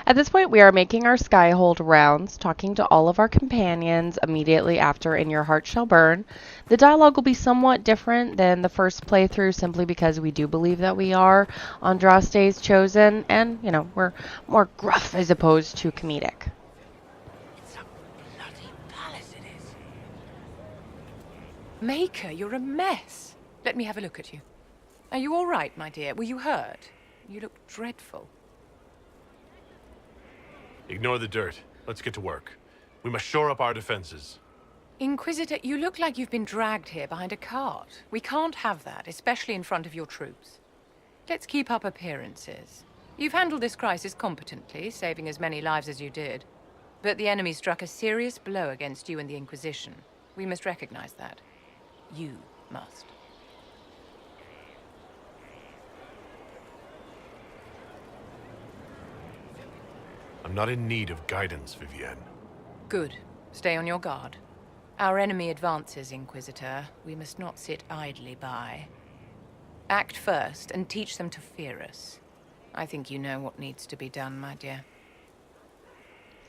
At this point, we are making our Skyhold rounds, talking to all of our companions immediately after In Your Heart Shall Burn. The dialogue will be somewhat different than the first playthrough simply because we do believe that we are Andraste's chosen, and, we're more gruff as opposed to comedic. It's a bloody palace it is. Maker, you're a mess. Let me have a look at you. Are you all right, my dear? Were you hurt? You look dreadful. Ignore the dirt. Let's get to work. We must shore up our defenses. Inquisitor, you look like you've been dragged here behind a cart. We can't have that, especially in front of your troops. Let's keep up appearances. You've handled this crisis competently, saving as many lives as you did. But the enemy struck a serious blow against you and the Inquisition. We must recognize that. You must. I'm not in need of guidance, Vivienne. Good. Stay on your guard. Our enemy advances, Inquisitor. We must not sit idly by. Act first and teach them to fear us. I think you know what needs to be done, my dear.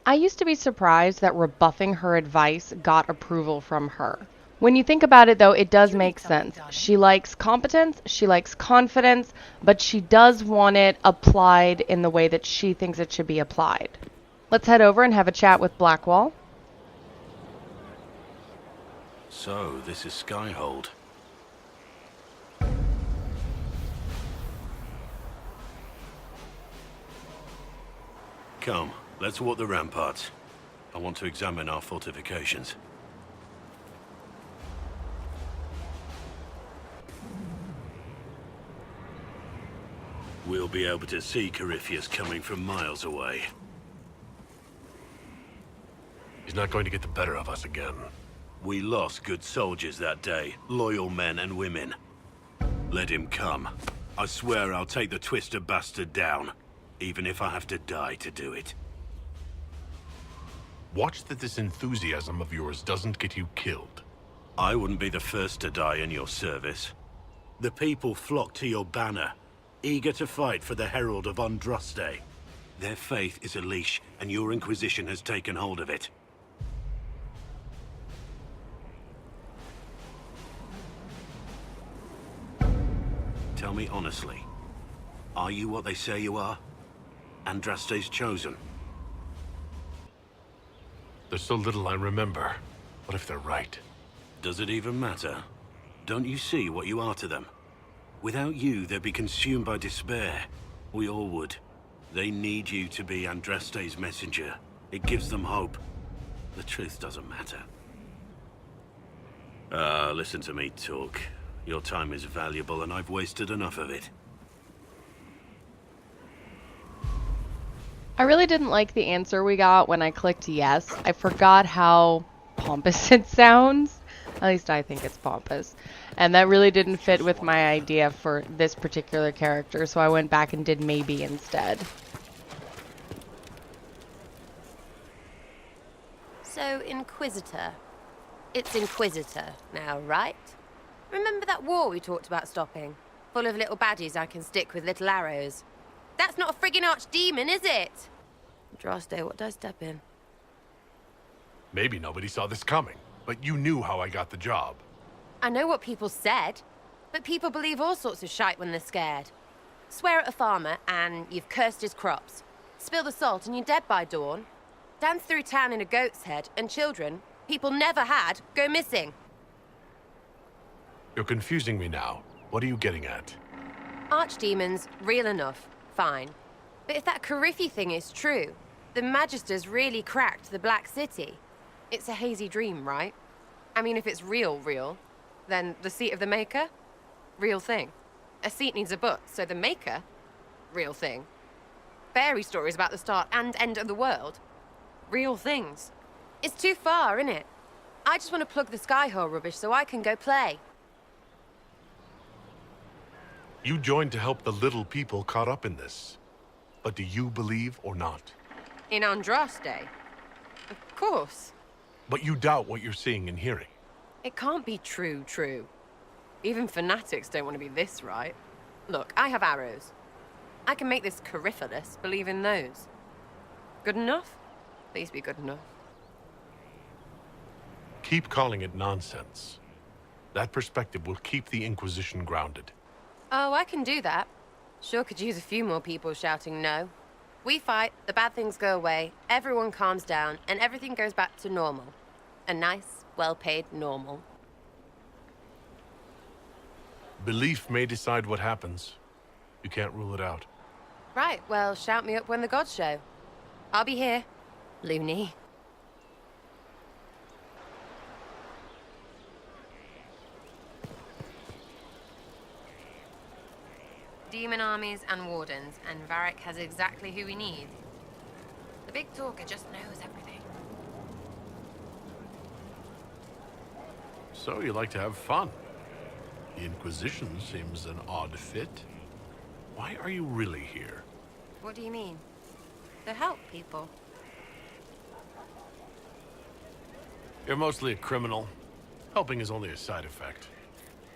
I used to be surprised that rebuffing her advice got approval from her. When you think about it, though, it does make sense. She likes competence, she likes confidence, but she does want it applied in the way that she thinks it should be applied. Let's head over and have a chat with Blackwall. So, this is Skyhold. Come, let's walk the ramparts. I want to examine our fortifications. We'll be able to see Corypheus coming from miles away. He's not going to get the better of us again. We lost good soldiers that day, loyal men and women. Let him come. I swear I'll take the twisted bastard down, even if I have to die to do it. Watch that this enthusiasm of yours doesn't get you killed. I wouldn't be the first to die in your service. The people flock to your banner, eager to fight for the Herald of Andraste. Their faith is a leash, and your Inquisition has taken hold of it. Tell me honestly, are you what they say you are? Andraste's chosen? There's so little I remember. What if they're right? Does it even matter? Don't you see what you are to them? Without you, they'd be consumed by despair. We all would. They need you to be Andraste's messenger. It gives them hope. The truth doesn't matter. Listen to me talk. Your time is valuable and I've wasted enough of it. I really didn't like the answer we got when I clicked yes. I forgot how pompous it sounds. At least I think it's pompous. And that really didn't fit with my idea for this particular character, so I went back and did maybe instead. So, Inquisitor. It's Inquisitor now, right? Remember that war we talked about stopping? Full of little baddies I can stick with little arrows. That's not a friggin' archdemon, is it? Andraste, what did I step in? Maybe nobody saw this coming, but you knew how I got the job. I know what people said, but people believe all sorts of shite when they're scared. Swear at a farmer and you've cursed his crops. Spill the salt and you're dead by dawn. Dance through town in a goat's head and children people never had go missing. You're confusing me now. What are you getting at? Archdemons, real enough, fine. But if that Corypheus thing is true, the Magisters really cracked the Black City. It's a hazy dream, right? I mean, if it's real, then the seat of the Maker? Real thing. A seat needs a butt, so the Maker? Real thing. Fairy stories about the start and end of the world? Real things. It's too far, innit? I just want to plug the Skyhole rubbish so I can go play. You joined to help the little people caught up in this. But do you believe or not? In Andraste? Of course. But you doubt what you're seeing and hearing. It can't be true. Even fanatics don't want to be this right. Look, I have arrows. I can make this Corypheus believe in those. Good enough? Please be good enough. Keep calling it nonsense. That perspective will keep the Inquisition grounded. Oh, I can do that. Sure could use a few more people shouting no. We fight, the bad things go away, everyone calms down, and everything goes back to normal. A nice, well-paid normal. Belief may decide what happens. You can't rule it out. Right, well, shout me up when the gods show. I'll be here, loony. Demon armies and wardens, and Varric has exactly who we need. The big talker just knows everything. So you like to have fun. The Inquisition seems an odd fit. Why are you really here? What do you mean? To help people. You're mostly a criminal. Helping is only a side effect.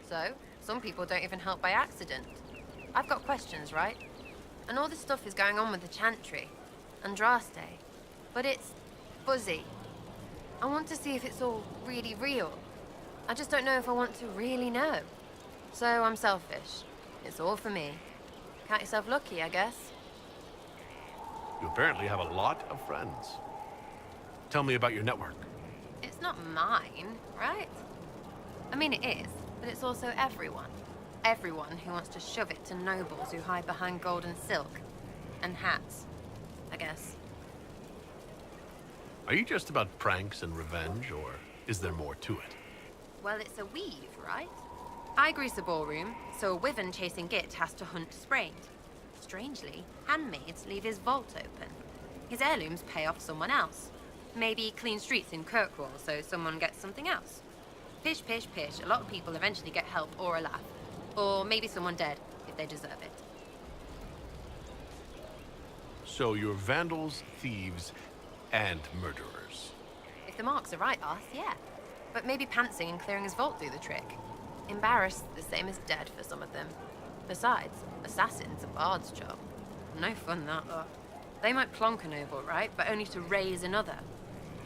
So, some people don't even help by accident. I've got questions, right? And all this stuff is going on with the Chantry. Andraste. But it's fuzzy. I want to see if it's all really real. I just don't know if I want to really know. So I'm selfish. It's all for me. Count yourself lucky, I guess. You apparently have a lot of friends. Tell me about your network. It's not mine, right? I mean, it is, but it's also everyone. Everyone who wants to shove it to nobles who hide behind gold and silk. And hats, I guess. Are you just about pranks and revenge, or is there more to it? Well, it's a weave, right? I grease a ballroom, so a wyvern chasing Git has to hunt sprained. Strangely, handmaids leave his vault open. His heirlooms pay off someone else. Maybe clean streets in Kirkwall, so someone gets something else. Pish, pish, pish. A lot of people eventually get help or a laugh. Or maybe someone dead, if they deserve it. So you're vandals, thieves, and murderers. If the marks are right, Arth, yeah. But maybe pantsing and clearing his vault do the trick. Embarrassed, the same as dead for some of them. Besides, assassin's a bard's job. No fun, that. They might plonk a noble, right? But only to raise another.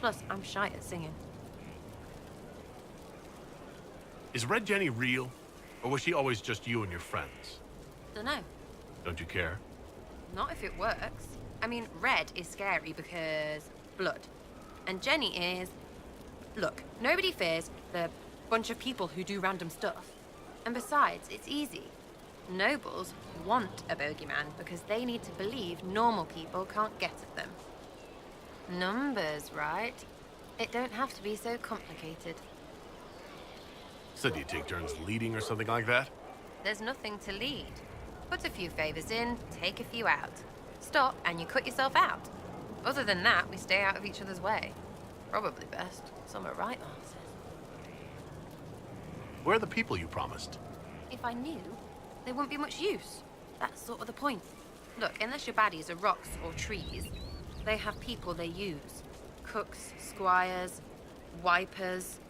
Plus, I'm shy at singing. Is Red Jenny real? Or was she always just you and your friends? Dunno. Don't you care? Not if it works. I mean, Red is scary because blood. And Jenny is... Look, nobody fears the bunch of people who do random stuff. And besides, it's easy. Nobles want a bogeyman because they need to believe normal people can't get at them. Numbers, right? It don't have to be so complicated. So do you take turns leading or something like that? There's nothing to lead. Put a few favors in, take a few out. Stop, and you cut yourself out. Other than that, we stay out of each other's way. Probably best. Some are right answers. Where are the people you promised? If I knew, they wouldn't be much use. That's sort of the point. Look, unless your baddies are rocks or trees, they have people they use. Cooks, squires, wipers.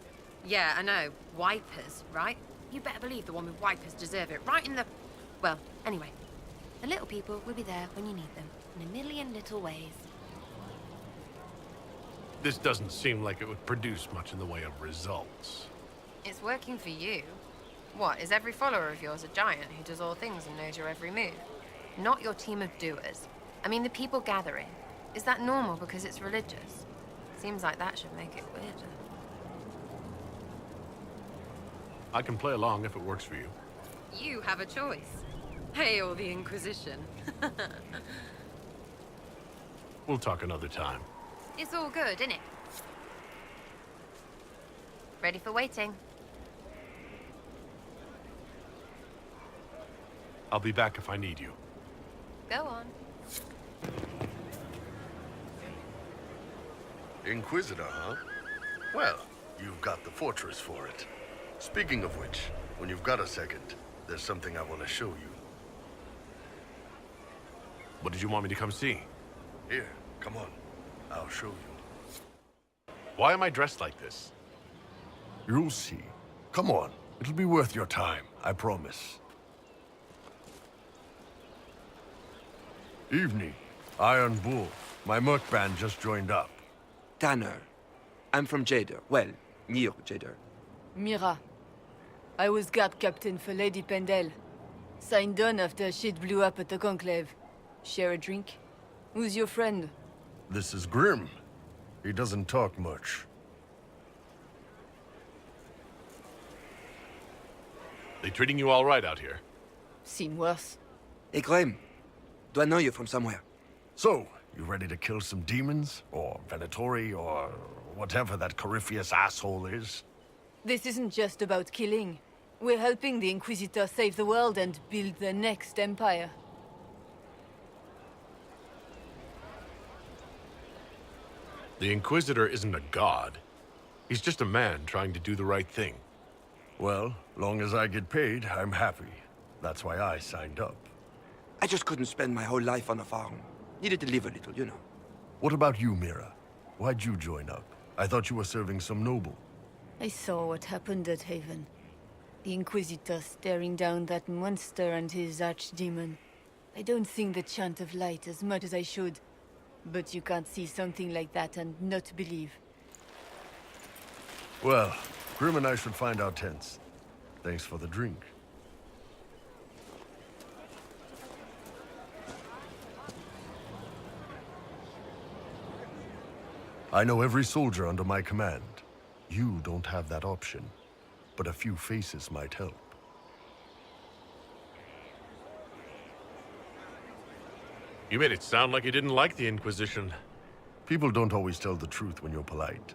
Yeah, I know. Wipers, right? You better believe the one with wipers deserve it. Right in the... Well, anyway. The little people will be there when you need them. In a million little ways. This doesn't seem like it would produce much in the way of results. It's working for you. What, is every follower of yours a giant who does all things and knows your every move? Not your team of doers. I mean the people gathering. Is that normal because it's religious? Seems like that should make it weirder. I can play along if it works for you. You have a choice. Hail the Inquisition. We'll talk another time. It's all good, isn't it? Ready for waiting. I'll be back if I need you. Go on. Inquisitor, huh? Well, you've got the fortress for it. Speaking of which, when you've got a second, there's something I want to show you. What did you want me to come see? Here, come on. I'll show you. Why am I dressed like this? You'll see. Come on. It'll be worth your time, I promise. Evening. Iron Bull. My merc band just joined up. Tanner. I'm from Jader. Well, near Jader. Mira. I was guard captain for Lady Pendel. Signed on after shit blew up at the Conclave. Share a drink? Who's your friend? This is Grim. He doesn't talk much. They treating you all right out here? Seen worse. Hey, Graham. Do I know you from somewhere? So, you ready to kill some demons? Or Venatori, or whatever that Corypheus asshole is? This isn't just about killing. We're helping the Inquisitor save the world and build the next empire. The Inquisitor isn't a god. He's just a man trying to do the right thing. Well, long as I get paid, I'm happy. That's why I signed up. I just couldn't spend my whole life on a farm. Needed to live a little, you know. What about you, Mira? Why'd you join up? I thought you were serving some noble. I saw what happened at Haven. The Inquisitor staring down that monster and his archdemon. I don't sing the chant of light as much as I should. But you can't see something like that and not believe. Well, Grim and I should find our tents. Thanks for the drink. I know every soldier under my command. You don't have that option, but a few faces might help. You made it sound like you didn't like the Inquisition. People don't always tell the truth when you're polite.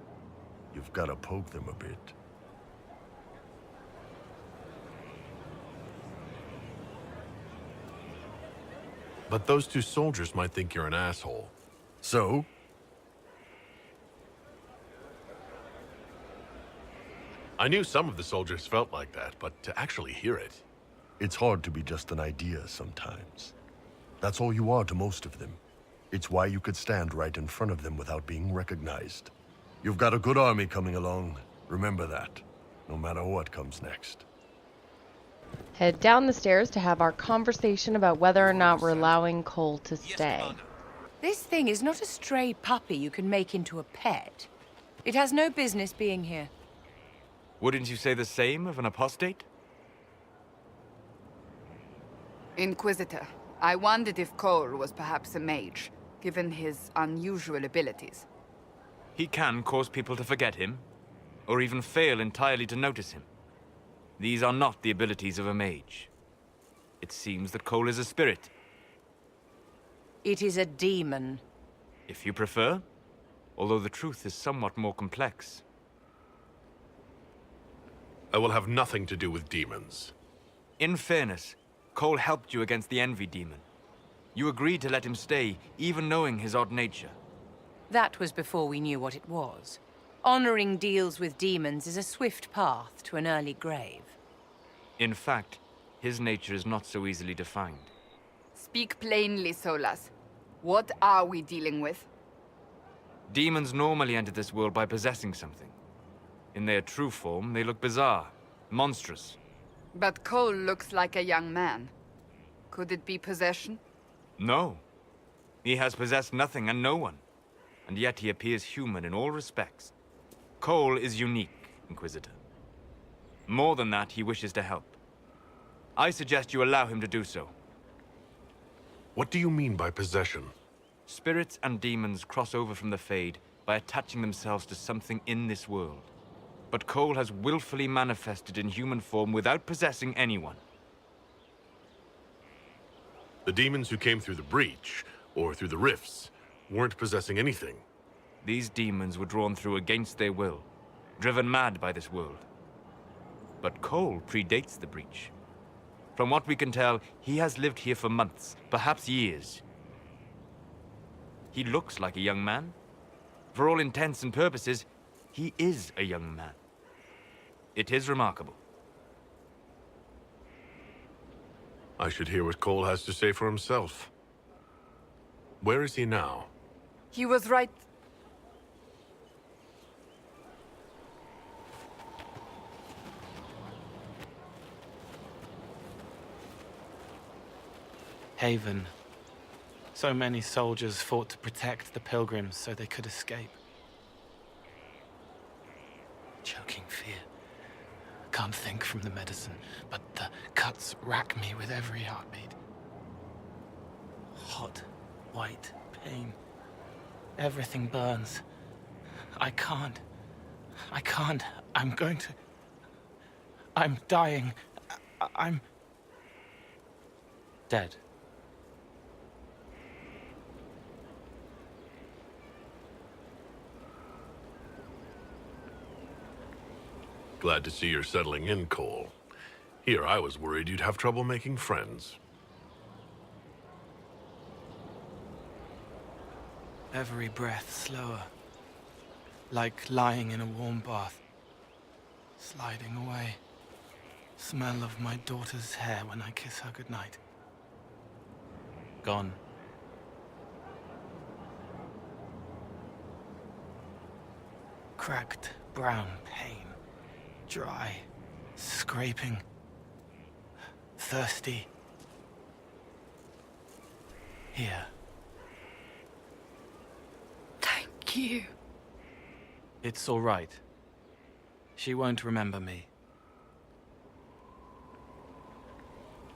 You've got to poke them a bit. But those two soldiers might think you're an asshole. So? I knew some of the soldiers felt like that, but to actually hear it... It's hard to be just an idea sometimes. That's all you are to most of them. It's why you could stand right in front of them without being recognized. You've got a good army coming along. Remember that, no matter what comes next. Head down the stairs to have our conversation about whether or not we're allowing Cole to stay. This thing is not a stray puppy you can make into a pet. It has no business being here. Wouldn't you say the same of an apostate? Inquisitor, I wondered if Cole was perhaps a mage, given his unusual abilities. He can cause people to forget him, or even fail entirely to notice him. These are not the abilities of a mage. It seems that Cole is a spirit. It is a demon. If you prefer, although the truth is somewhat more complex. I will have nothing to do with demons. In fairness, Cole helped you against the Envy Demon. You agreed to let him stay, even knowing his odd nature. That was before we knew what it was. Honoring deals with demons is a swift path to an early grave. In fact, his nature is not so easily defined. Speak plainly, Solas. What are we dealing with? Demons normally enter this world by possessing something. In their true form, they look bizarre, monstrous. But Cole looks like a young man. Could it be possession? No. He has possessed nothing and no one. And yet he appears human in all respects. Cole is unique, Inquisitor. More than that, he wishes to help. I suggest you allow him to do so. What do you mean by possession? Spirits and demons cross over from the Fade by attaching themselves to something in this world. But Cole has willfully manifested in human form without possessing anyone. The demons who came through the breach, or through the rifts, weren't possessing anything. These demons were drawn through against their will, driven mad by this world. But Cole predates the breach. From what we can tell, he has lived here for months, perhaps years. He looks like a young man. For all intents and purposes, he is a young man. It is remarkable. I should hear what Cole has to say for himself. Where is he now? He was right. Haven. So many soldiers fought to protect the pilgrims so they could escape. Choking fear. Can't think from the medicine, but the cuts rack me with every heartbeat. Hot, white pain. Everything burns. I can't. I'm going to... I'm dying. I'm... dead. Glad to see you're settling in, Cole. Here, I was worried you'd have trouble making friends. Every breath slower. Like lying in a warm bath. Sliding away. Smell of my daughter's hair when I kiss her goodnight. Gone. Cracked brown pain. Dry. Scraping. Thirsty. Here. Thank you. It's all right. She won't remember me.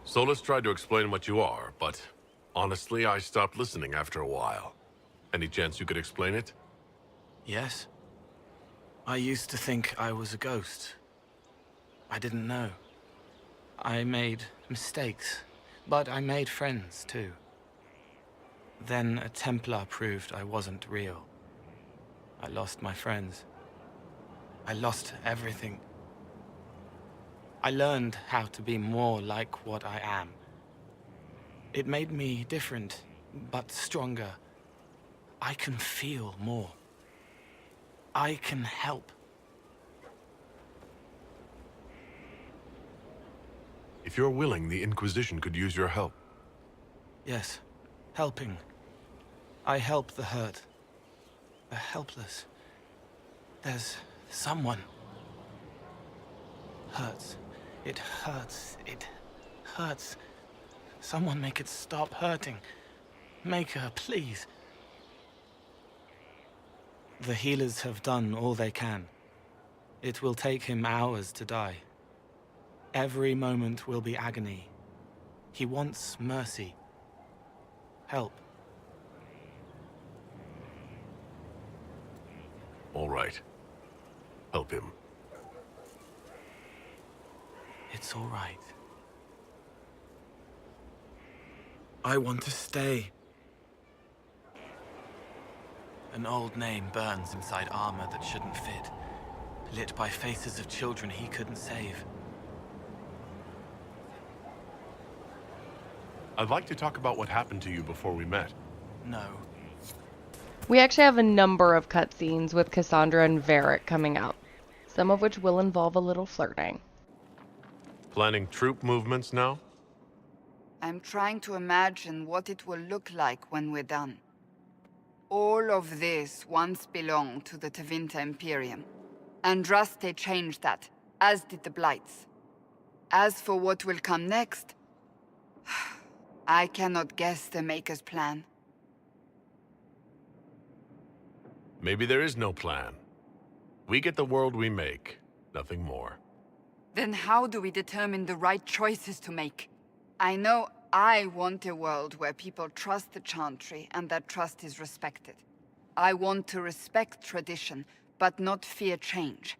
Solus tried to explain what you are, but honestly, I stopped listening after a while. Any chance you could explain it? Yes? I used to think I was a ghost. I didn't know. I made mistakes, but I made friends too. Then a Templar proved I wasn't real. I lost my friends. I lost everything. I learned how to be more like what I am. It made me different, but stronger. I can feel more. I can help. If you're willing, the Inquisition could use your help. Yes, helping. I help the hurt. The helpless. There's someone. Hurts. It hurts. It hurts. Someone make it stop hurting. Make her, please. The healers have done all they can. It will take him hours to die. Every moment will be agony. He wants mercy. Help. All right. Help him. It's all right. I want to stay. An old name burns inside armor that shouldn't fit, lit by faces of children he couldn't save. I'd like to talk about what happened to you before we met. No. We actually have a number of cutscenes with Cassandra and Varric coming out, some of which will involve a little flirting. Planning troop movements now? I'm trying to imagine what it will look like when we're done. All of this once belonged to the Tevinter Imperium. Andraste changed that, as did the Blights. As for what will come next, I cannot guess the Maker's plan. Maybe there is no plan. We get the world we make, nothing more. Then how do we determine the right choices to make? I know I want a world where people trust the Chantry and that trust is respected. I want to respect tradition, but not fear change.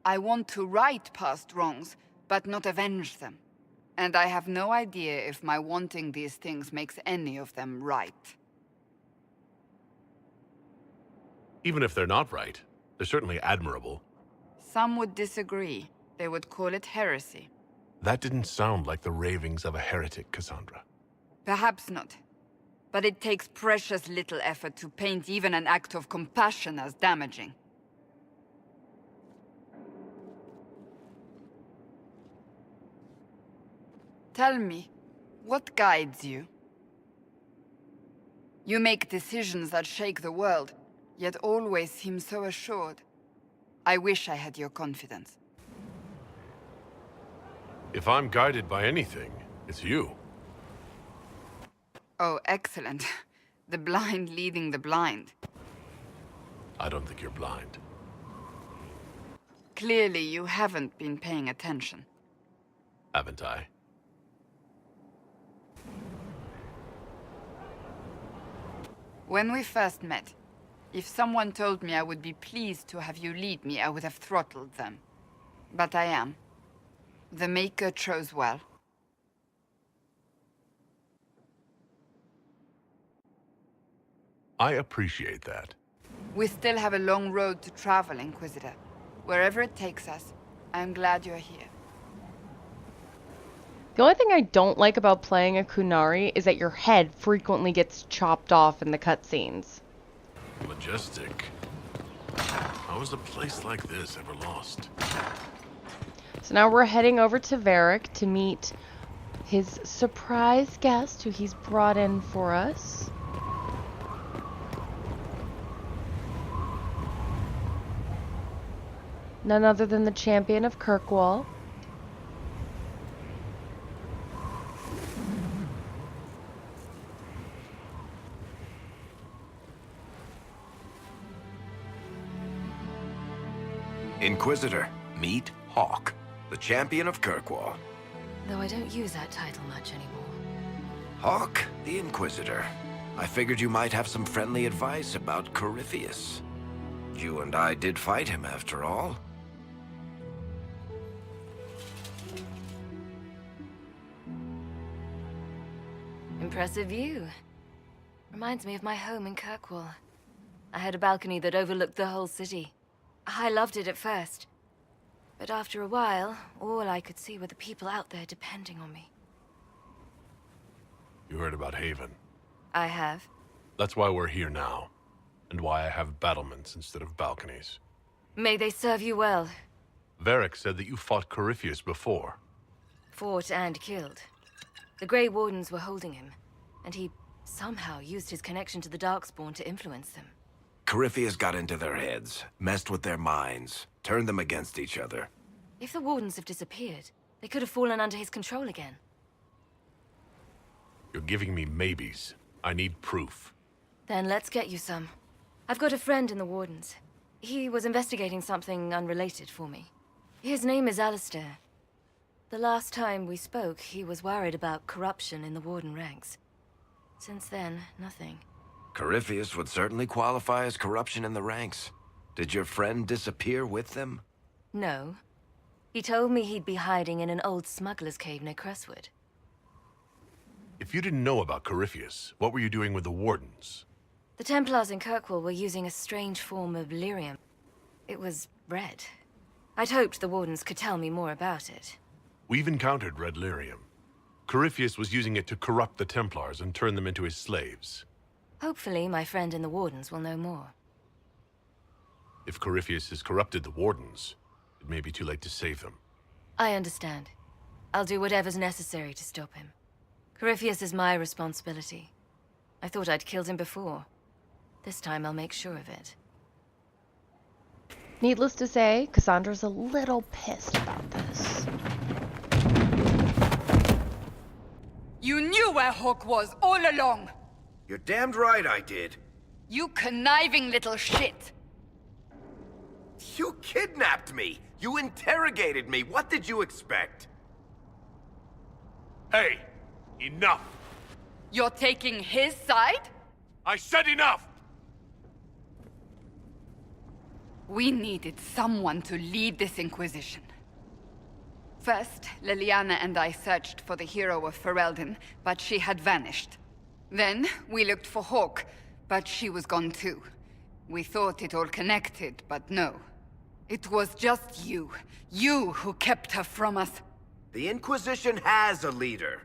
I want to right past wrongs, but not avenge them. And I have no idea if my wanting these things makes any of them right. Even if they're not right, they're certainly admirable. Some would disagree. They would call it heresy. That didn't sound like the ravings of a heretic, Cassandra. Perhaps not. But it takes precious little effort to paint even an act of compassion as damaging. Tell me, what guides you? You make decisions that shake the world, yet always seem so assured. I wish I had your confidence. If I'm guided by anything, it's you. Oh, excellent. The blind leading the blind. I don't think you're blind. Clearly, you haven't been paying attention. Haven't I? When we first met, if someone told me I would be pleased to have you lead me, I would have throttled them. But I am. The Maker chose well. I appreciate that. We still have a long road to travel, Inquisitor. Wherever it takes us, I'm glad you're here. The only thing I don't like about playing a Kunari is that your head frequently gets chopped off in the cutscenes. Majestic. How is a place like this ever lost? So now we're heading over to Varric to meet his surprise guest who he's brought in for us. None other than the champion of Kirkwall. — Inquisitor, meet Hawke, the champion of Kirkwall. Though I don't use that title much anymore. Hawke, the Inquisitor. I figured you might have some friendly advice about Corypheus. You and I did fight him, after all. Impressive view. Reminds me of my home in Kirkwall. I had a balcony that overlooked the whole city. I loved it at first. But after a while, all I could see were the people out there depending on me. You heard about Haven. I have. That's why we're here now. And why I have battlements instead of balconies. May they serve you well. Varric said that you fought Corypheus before. Fought and killed. The Grey Wardens were holding him, and he somehow used his connection to the Darkspawn to influence them. Corypheus got into their heads, messed with their minds, turned them against each other. If the Wardens have disappeared, they could have fallen under his control again. You're giving me maybes. I need proof. Then let's get you some. I've got a friend in the Wardens. He was investigating something unrelated for me. His name is Alistair. The last time we spoke, he was worried about corruption in the Warden ranks. Since then, nothing. Corypheus would certainly qualify as corruption in the ranks. Did your friend disappear with them? No. He told me he'd be hiding in an old smuggler's cave near Crestwood. If you didn't know about Corypheus, what were you doing with the Wardens? The Templars in Kirkwall were using a strange form of lyrium. It was red. I'd hoped the Wardens could tell me more about it. We've encountered red lyrium. Corypheus was using it to corrupt the Templars and turn them into his slaves. Hopefully, my friend in the Wardens will know more. If Corypheus has corrupted the Wardens, it may be too late to save them. I understand. I'll do whatever's necessary to stop him. Corypheus is my responsibility. I thought I'd killed him before. This time I'll make sure of it. Needless to say, Cassandra's a little pissed about this. You knew where Hawke was all along! You're damned right I did. You conniving little shit! You kidnapped me! You interrogated me! What did you expect? Hey! Enough! You're taking his side? I said enough! We needed someone to lead this Inquisition. First, Liliana and I searched for the hero of Ferelden, but she had vanished. Then, we looked for Hawke, but she was gone too. We thought it all connected, but no. It was just you. You who kept her from us. The Inquisition has a leader.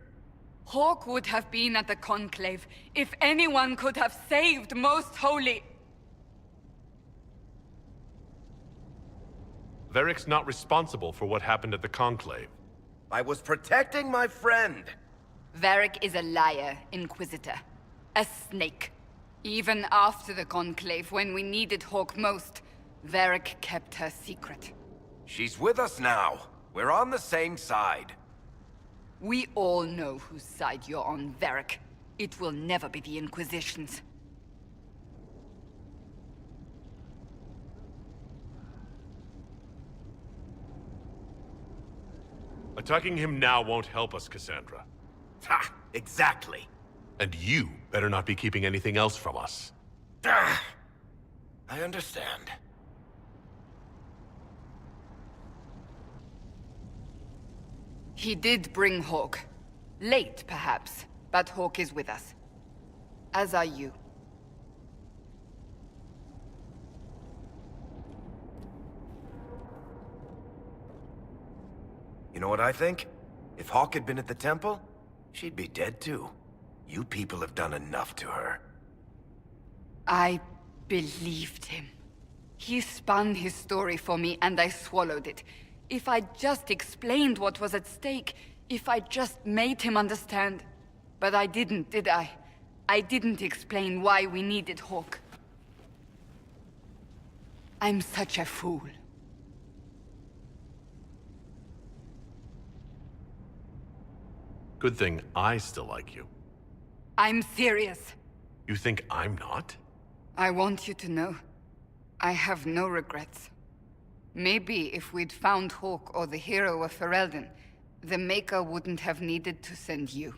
Hawke would have been at the Conclave if anyone could have saved Most Holy. Varric's not responsible for what happened at the Conclave. I was protecting my friend. Varric is a liar, Inquisitor. A snake. Even after the Conclave, when we needed Hawke most, Varric kept her secret. She's with us now. We're on the same side. We all know whose side you're on, Varric. It will never be the Inquisition's. Attacking him now won't help us, Cassandra. Ha! Exactly. And you better not be keeping anything else from us. Ah, I understand. He did bring Hawk. Late, perhaps, but Hawk is with us. As are you. You know what I think? If Hawk had been at the temple, she'd be dead too. You people have done enough to her. I believed him. He spun his story for me, and I swallowed it. If I just explained what was at stake, if I just made him understand. But I didn't, did I? I didn't explain why we needed Hawk. I'm such a fool. Good thing I still like you. I'm serious. You think I'm not? I want you to know, I have no regrets. Maybe if we'd found Hawk or the hero of Ferelden, the Maker wouldn't have needed to send you.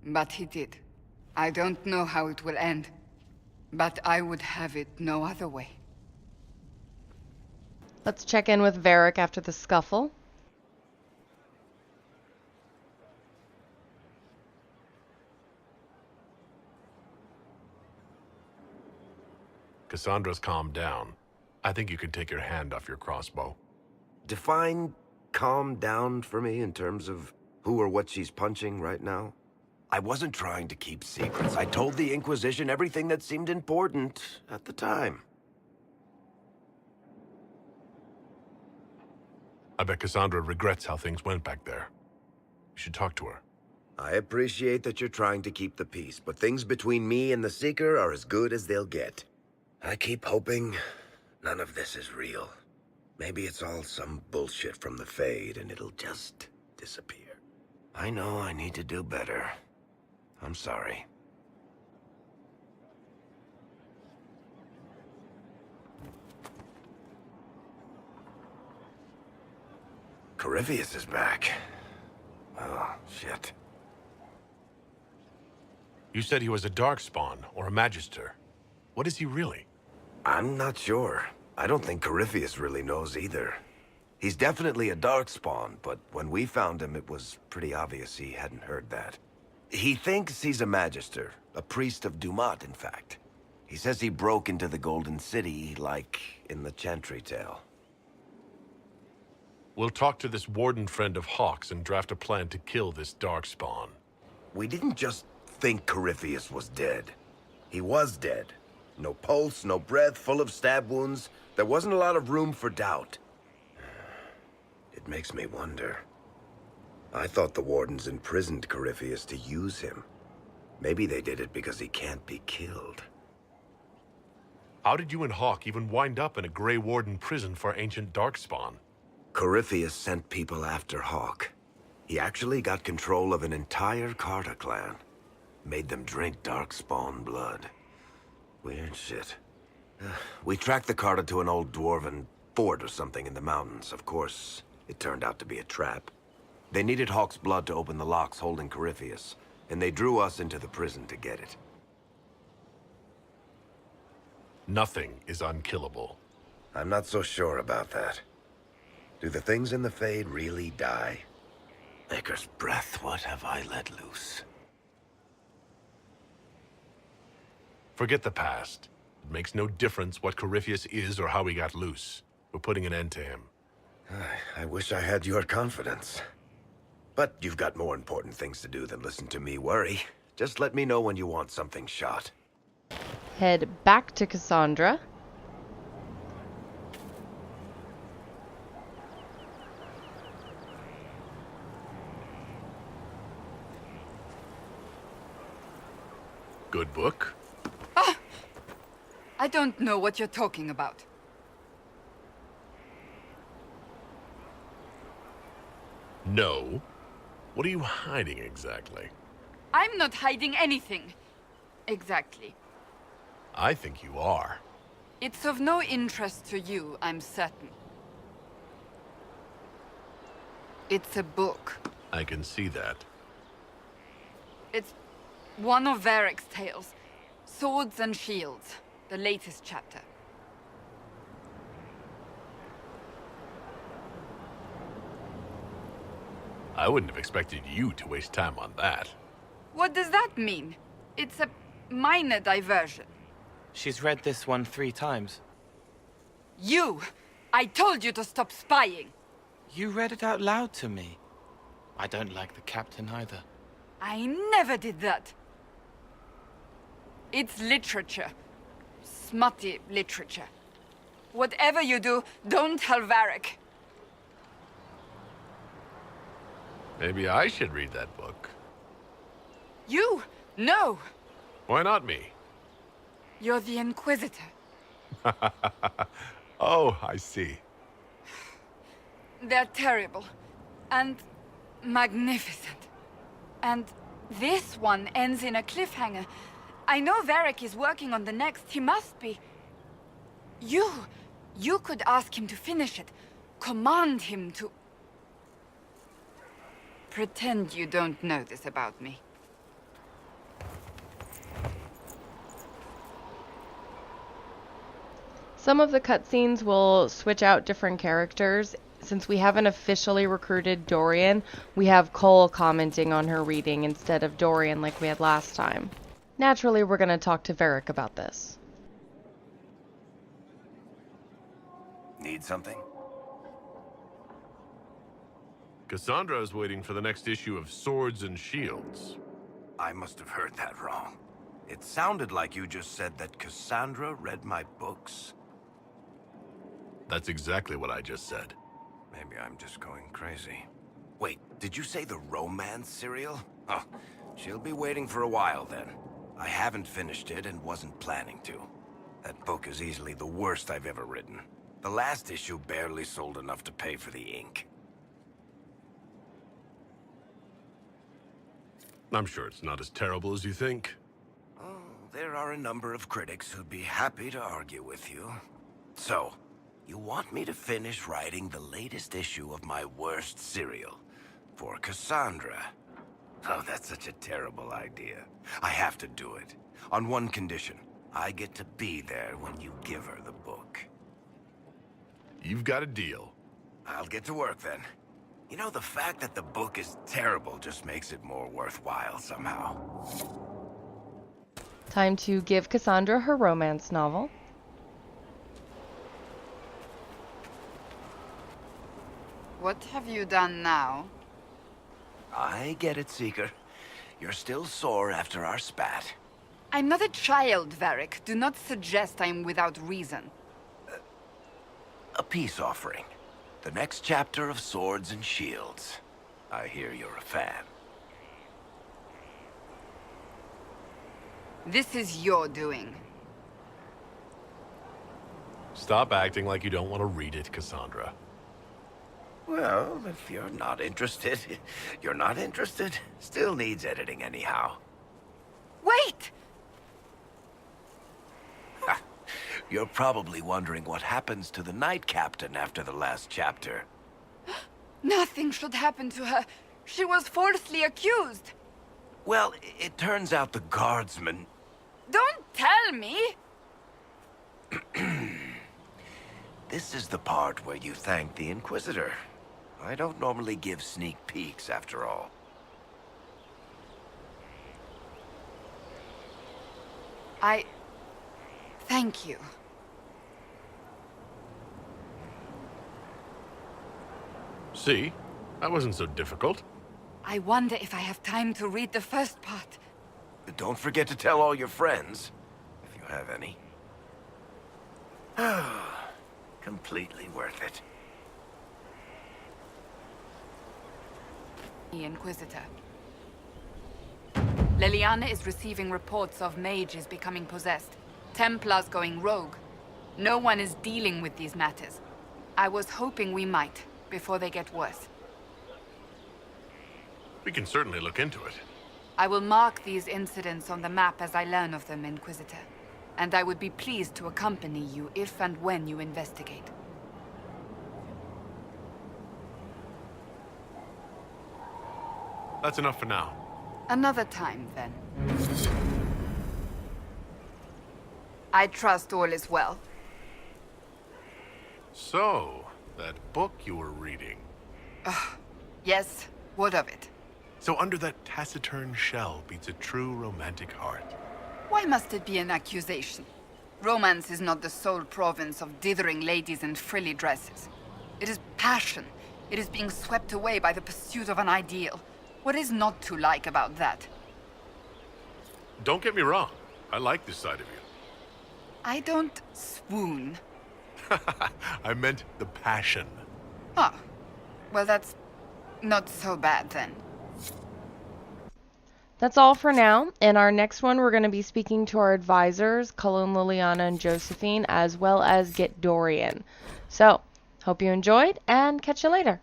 But he did. I don't know how it will end, but I would have it no other way. Let's check in with Varric after the scuffle. Cassandra's calmed down. I think you can take your hand off your crossbow. Define calm down for me in terms of who or what she's punching right now. I wasn't trying to keep secrets. I told the Inquisition everything that seemed important at the time. I bet Cassandra regrets how things went back there. You should talk to her. I appreciate that you're trying to keep the peace, but things between me and the Seeker are as good as they'll get. I keep hoping none of this is real. Maybe it's all some bullshit from the Fade and it'll just disappear. I know I need to do better. I'm sorry. Corypheus is back. Oh, shit. You said he was a Darkspawn, or a Magister. What is he really? I'm not sure. I don't think Corypheus really knows either. He's definitely a Darkspawn, but when we found him, it was pretty obvious he hadn't heard that. He thinks he's a Magister, a priest of Dumat, in fact. He says he broke into the Golden City, like in the Chantry tale. We'll talk to this warden friend of Hawk's and draft a plan to kill this Darkspawn. We didn't just think Corypheus was dead. He was dead. No pulse, no breath, full of stab wounds. There wasn't a lot of room for doubt. It makes me wonder. I thought the wardens imprisoned Corypheus to use him. Maybe they did it because he can't be killed. How did you and Hawk even wind up in a Grey Warden prison for ancient Darkspawn? Corypheus sent people after Hawk. He actually got control of an entire Carta clan. Made them drink Darkspawn blood. Weird shit. We tracked the Carta to an old dwarven fort or something in the mountains. Of course, it turned out to be a trap. They needed Hawk's blood to open the locks holding Corypheus, and they drew us into the prison to get it. Nothing is unkillable. I'm not so sure about that. Do the things in the Fade really die? Maker's breath, what have I let loose? Forget the past. It makes no difference what Corypheus is or how he got loose. We're putting an end to him. I wish I had your confidence. But you've got more important things to do than listen to me worry. Just let me know when you want something shot. Head back to Cassandra. Good book? I don't know what you're talking about. No. What are you hiding exactly? I'm not hiding anything. Exactly. I think you are. It's of no interest to you, I'm certain. It's a book. I can see that. It's one of Varric's tales. Swords and Shields. The latest chapter. I wouldn't have expected you to waste time on that. What does that mean? It's a minor diversion. She's read this one 3 times. You! I told you to stop spying! You read it out loud to me. I don't like the captain either. I never did that. It's literature. Smutty literature. Whatever you do, don't tell Varric. Maybe I should read that book. You? No! Why not me? You're the Inquisitor. Oh, I see. They're terrible. And magnificent. And this one ends in a cliffhanger. I know Varric is working on the next. He must be. You could ask him to finish it. Command him to... Pretend you don't know this about me. Some of the cutscenes will switch out different characters. Since we haven't officially recruited Dorian, we have Cole commenting on her reading instead of Dorian like we had last time. Naturally, we're going to talk to Varric about this. Need something? Cassandra is waiting for the next issue of Swords and Shields. I must have heard that wrong. It sounded like you just said that Cassandra read my books. That's exactly what I just said. Maybe I'm just going crazy. Wait, did you say the romance serial? Oh, she'll be waiting for a while then. I haven't finished it and wasn't planning to. That book is easily the worst I've ever written. The last issue barely sold enough to pay for the ink. I'm sure it's not as terrible as you think. Oh, there are a number of critics who'd be happy to argue with you. So, you want me to finish writing the latest issue of my worst serial for Cassandra? Oh, that's such a terrible idea. I have to do it. On one condition. I get to be there when you give her the book. You've got a deal. I'll get to work then. You know, the fact that the book is terrible just makes it more worthwhile somehow. Time to give Cassandra her romance novel. What have you done now? I get it, Seeker. You're still sore after our spat. I'm not a child, Varric. Do not suggest I am without reason. A peace offering. The next chapter of Swords and Shields. I hear you're a fan. This is your doing. Stop acting like you don't want to read it, Cassandra. Well, if you're not interested, you're not interested. Still needs editing anyhow. Wait! You're probably wondering what happens to the Knight Captain after the last chapter. Nothing should happen to her. She was falsely accused. Well, it turns out the guardsman... Don't tell me! This is the part where you thank the Inquisitor. I don't normally give sneak peeks, after all. Thank you. See? That wasn't so difficult. I wonder if I have time to read the first part. Don't forget to tell all your friends, if you have any. Completely worth it. The Inquisitor. Leliana is receiving reports of mages becoming possessed, Templars going rogue. No one is dealing with these matters. I was hoping we might, before they get worse. We can certainly look into it. I will mark these incidents on the map as I learn of them, Inquisitor. And I would be pleased to accompany you if and when you investigate. That's enough for now. Another time, then. I trust all is well. So, that book you were reading. Yes, what of it? So under that taciturn shell beats a true romantic heart. Why must it be an accusation? Romance is not the sole province of dithering ladies in frilly dresses. It is passion. It is being swept away by the pursuit of an ideal. What is not to like about that? Don't get me wrong. I like this side of you. I don't swoon. I meant the passion. Ah, well, that's not so bad then. That's all for now. In our next one, we're going to be speaking to our advisors, Cullen, Liliana, and Josephine, as well as get Dorian. So, hope you enjoyed, and catch you later.